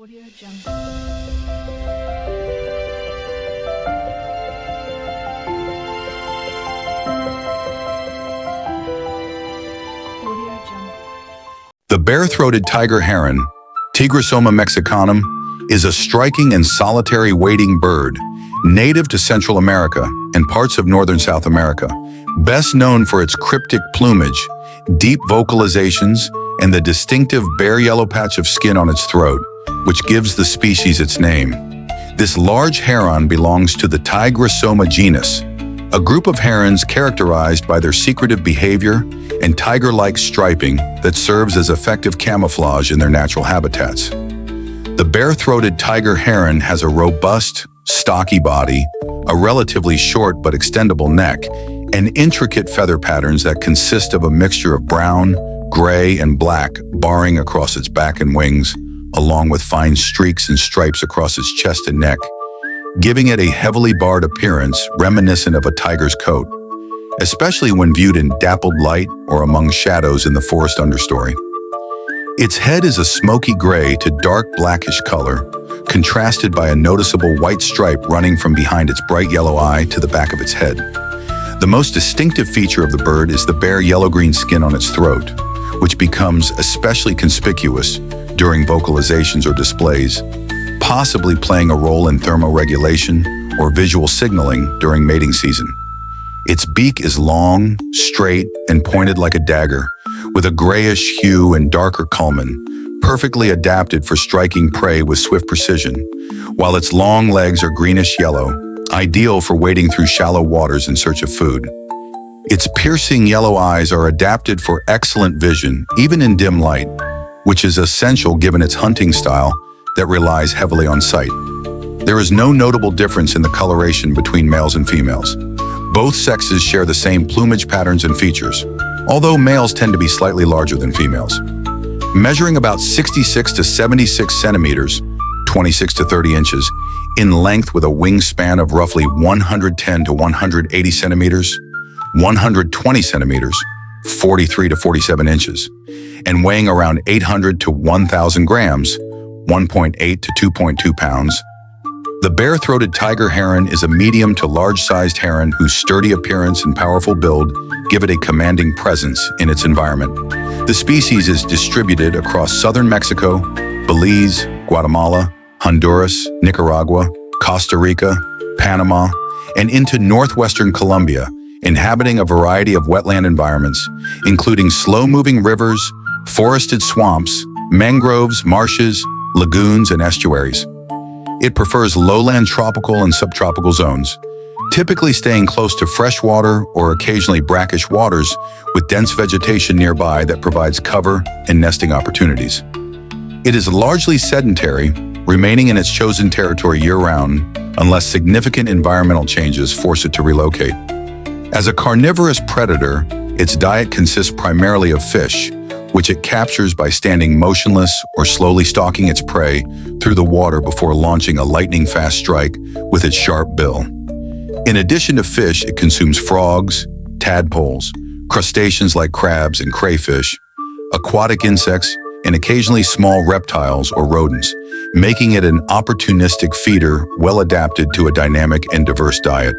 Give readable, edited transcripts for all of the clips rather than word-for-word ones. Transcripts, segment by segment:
Audio Jungle. Audio Jungle. The bare-throated tiger heron, Tigrisoma mexicanum, is a striking and solitary wading bird, native to Central America and parts of northern South America, best known for its cryptic plumage, deep vocalizations, and the distinctive bare yellow patch of skin on its throat, which gives the species its name. This large heron belongs to the Tigrisoma genus, a group of herons characterized by their secretive behavior and tiger-like striping that serves as effective camouflage in their natural habitats. The bare-throated tiger heron has a robust, stocky body, a relatively short but extendable neck, and intricate feather patterns that consist of a mixture of brown, gray, and black barring across its back and wings, along with fine streaks and stripes across its chest and neck, giving it a heavily barred appearance reminiscent of a tiger's coat, especially when viewed in dappled light or among shadows in the forest understory. Its head is a smoky gray to dark blackish color, contrasted by a noticeable white stripe running from behind its bright yellow eye to the back of its head. The most distinctive feature of the bird is the bare yellow-green skin on its throat, which becomes especially conspicuous during vocalizations or displays, possibly playing a role in thermoregulation or visual signaling during mating season. Its beak is long, straight, and pointed like a dagger, with a grayish hue and darker culmen, perfectly adapted for striking prey with swift precision, while its long legs are greenish-yellow, ideal for wading through shallow waters in search of food. Its piercing yellow eyes are adapted for excellent vision, even in dim light, which is essential given its hunting style that relies heavily on sight. There is no notable difference in the coloration between males and females. Both sexes share the same plumage patterns and features, although males tend to be slightly larger than females. Measuring about 66 to 76 centimeters, 26 to 30 inches, in length with a wingspan of roughly 110 to 180 centimeters, 120 centimeters, 43 to 47 inches, and weighing around 800 to 1,000 grams, 1.8 to 2.2 pounds. The bare-throated tiger heron is a medium to large-sized heron whose sturdy appearance and powerful build give it a commanding presence in its environment. The species is distributed across southern Mexico, Belize, Guatemala, Honduras, Nicaragua, Costa Rica, Panama, and into northwestern Colombia, inhabiting a variety of wetland environments, including slow-moving rivers, forested swamps, mangroves, marshes, lagoons, and estuaries. It prefers lowland tropical and subtropical zones, typically staying close to freshwater or occasionally brackish waters with dense vegetation nearby that provides cover and nesting opportunities. It is largely sedentary, remaining in its chosen territory year-round unless significant environmental changes force it to relocate. As a carnivorous predator, its diet consists primarily of fish, which it captures by standing motionless or slowly stalking its prey through the water before launching a lightning-fast strike with its sharp bill. In addition to fish, it consumes frogs, tadpoles, crustaceans like crabs and crayfish, aquatic insects, and occasionally small reptiles or rodents, making it an opportunistic feeder well adapted to a dynamic and diverse diet.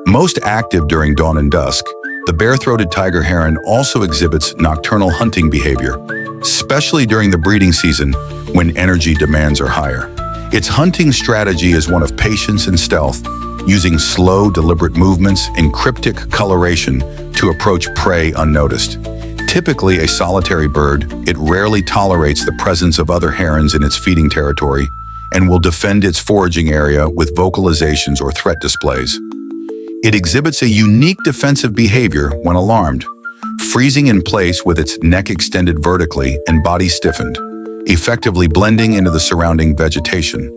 Most active during dawn and dusk, the bare-throated tiger heron also exhibits nocturnal hunting behavior, especially during the breeding season when energy demands are higher. Its hunting strategy is one of patience and stealth, using slow, deliberate movements and cryptic coloration to approach prey unnoticed. Typically a solitary bird, it rarely tolerates the presence of other herons in its feeding territory and will defend its foraging area with vocalizations or threat displays. It exhibits a unique defensive behavior when alarmed, freezing in place with its neck extended vertically and body stiffened, effectively blending into the surrounding vegetation.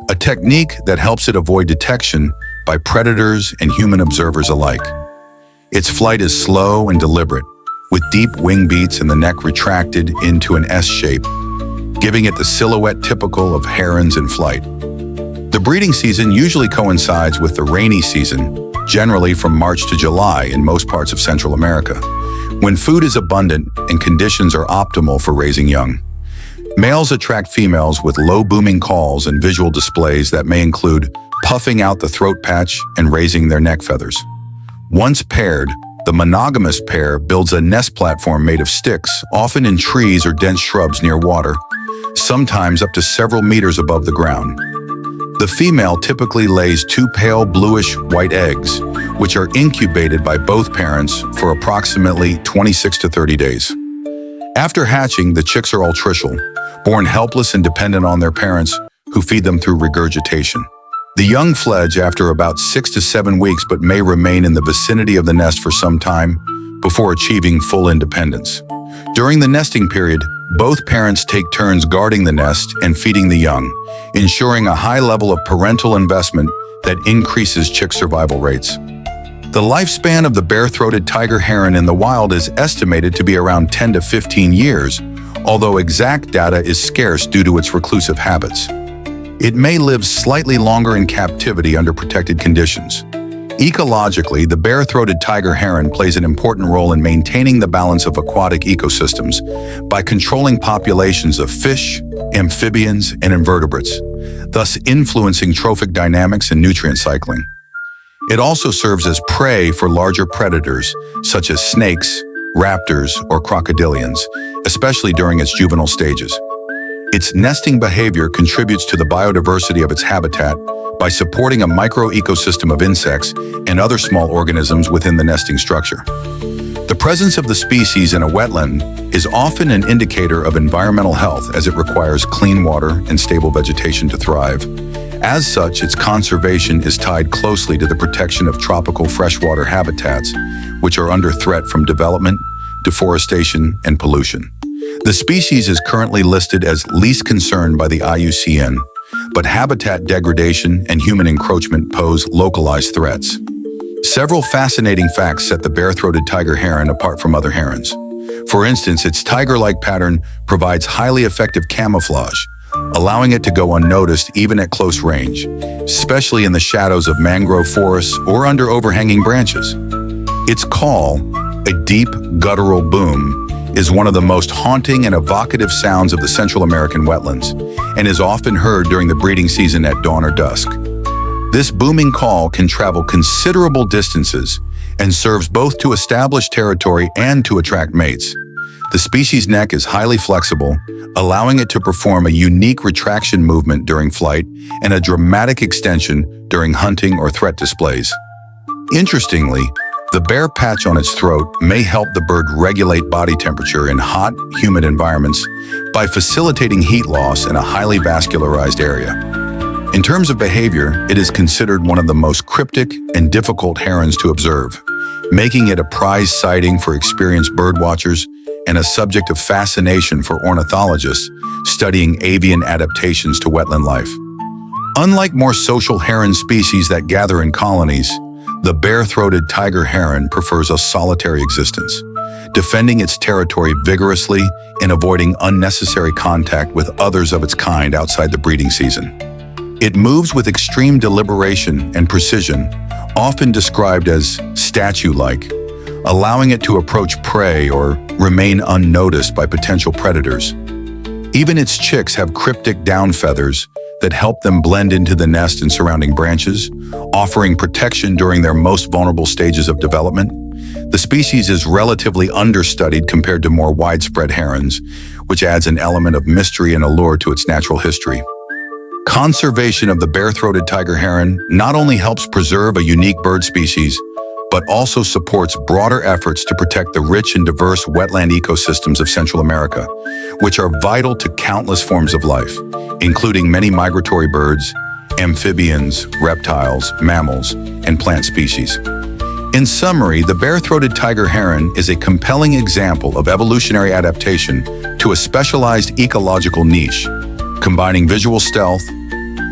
A technique that helps it avoid detection by predators and human observers alike. Its flight is slow and deliberate, with deep wing beats and the neck retracted into an S shape, giving it the silhouette typical of herons in flight. The breeding season usually coincides with the rainy season, generally from March to July in most parts of Central America, when food is abundant and conditions are optimal for raising young. Males attract females with low booming calls and visual displays that may include puffing out the throat patch and raising their neck feathers. Once paired, the monogamous pair builds a nest platform made of sticks, often in trees or dense shrubs near water, sometimes up to several meters above the ground. The female typically lays 2 pale bluish-white eggs, which are incubated by both parents for approximately 26 to 30 days. After hatching, the chicks are altricial, born helpless and dependent on their parents, who feed them through regurgitation. The young fledge after about 6 to 7 weeks but may remain in the vicinity of the nest for some time before achieving full independence. During the nesting period, both parents take turns guarding the nest and feeding the young, ensuring a high level of parental investment that increases chick survival rates. The lifespan of the bare-throated tiger heron in the wild is estimated to be around 10 to 15 years, although exact data is scarce due to its reclusive habits. It may live slightly longer in captivity under protected conditions. Ecologically, the bare-throated tiger heron plays an important role in maintaining the balance of aquatic ecosystems by controlling populations of fish, amphibians, and invertebrates, thus influencing trophic dynamics and nutrient cycling. It also serves as prey for larger predators, such as snakes, raptors, or crocodilians, especially during its juvenile stages. Its nesting behavior contributes to the biodiversity of its habitat by supporting a micro-ecosystem of insects and other small organisms within the nesting structure. The presence of the species in a wetland is often an indicator of environmental health, as it requires clean water and stable vegetation to thrive. As such, its conservation is tied closely to the protection of tropical freshwater habitats, which are under threat from development, deforestation, and pollution. The species is currently listed as least concern by the IUCN, but habitat degradation and human encroachment pose localized threats. Several fascinating facts set the bare-throated tiger heron apart from other herons. For instance, its tiger-like pattern provides highly effective camouflage, allowing it to go unnoticed even at close range, especially in the shadows of mangrove forests or under overhanging branches. Its call, a deep, guttural boom, is one of the most haunting and evocative sounds of the Central American wetlands, and is often heard during the breeding season at dawn or dusk. This booming call can travel considerable distances and serves both to establish territory and to attract mates. The species' neck is highly flexible, allowing it to perform a unique retraction movement during flight and a dramatic extension during hunting or threat displays. Interestingly, the bare patch on its throat may help the bird regulate body temperature in hot, humid environments by facilitating heat loss in a highly vascularized area. In terms of behavior, it is considered one of the most cryptic and difficult herons to observe, making it a prized sighting for experienced birdwatchers and a subject of fascination for ornithologists studying avian adaptations to wetland life. Unlike more social heron species that gather in colonies, the bare-throated tiger heron prefers a solitary existence, defending its territory vigorously and avoiding unnecessary contact with others of its kind outside the breeding season. It moves with extreme deliberation and precision, often described as statue-like, allowing it to approach prey or remain unnoticed by potential predators. Even its chicks have cryptic down feathers that help them blend into the nest and surrounding branches, offering protection during their most vulnerable stages of development. The species is relatively understudied compared to more widespread herons, which adds an element of mystery and allure to its natural history. Conservation of the bare-throated tiger heron not only helps preserve a unique bird species, but also supports broader efforts to protect the rich and diverse wetland ecosystems of Central America, which are vital to countless forms of life, including many migratory birds, amphibians, reptiles, mammals, and plant species. In summary, the bare-throated tiger heron is a compelling example of evolutionary adaptation to a specialized ecological niche, combining visual stealth,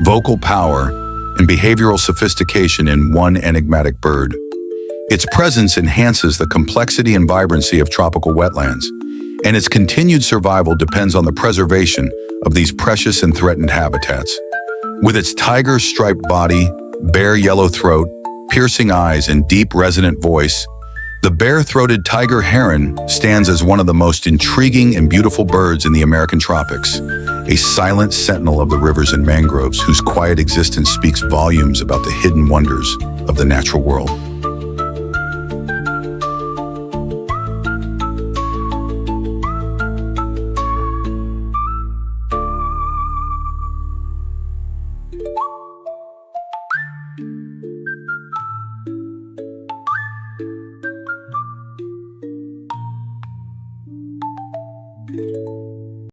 vocal power, and behavioral sophistication in one enigmatic bird. Its presence enhances the complexity and vibrancy of tropical wetlands, and its continued survival depends on the preservation of these precious and threatened habitats. With its tiger-striped body, bare yellow throat, piercing eyes, and deep resonant voice, The bare-throated tiger heron stands as one of the most intriguing and beautiful birds in the American tropics, a silent sentinel of the rivers and mangroves whose quiet existence speaks volumes about the hidden wonders of the natural world.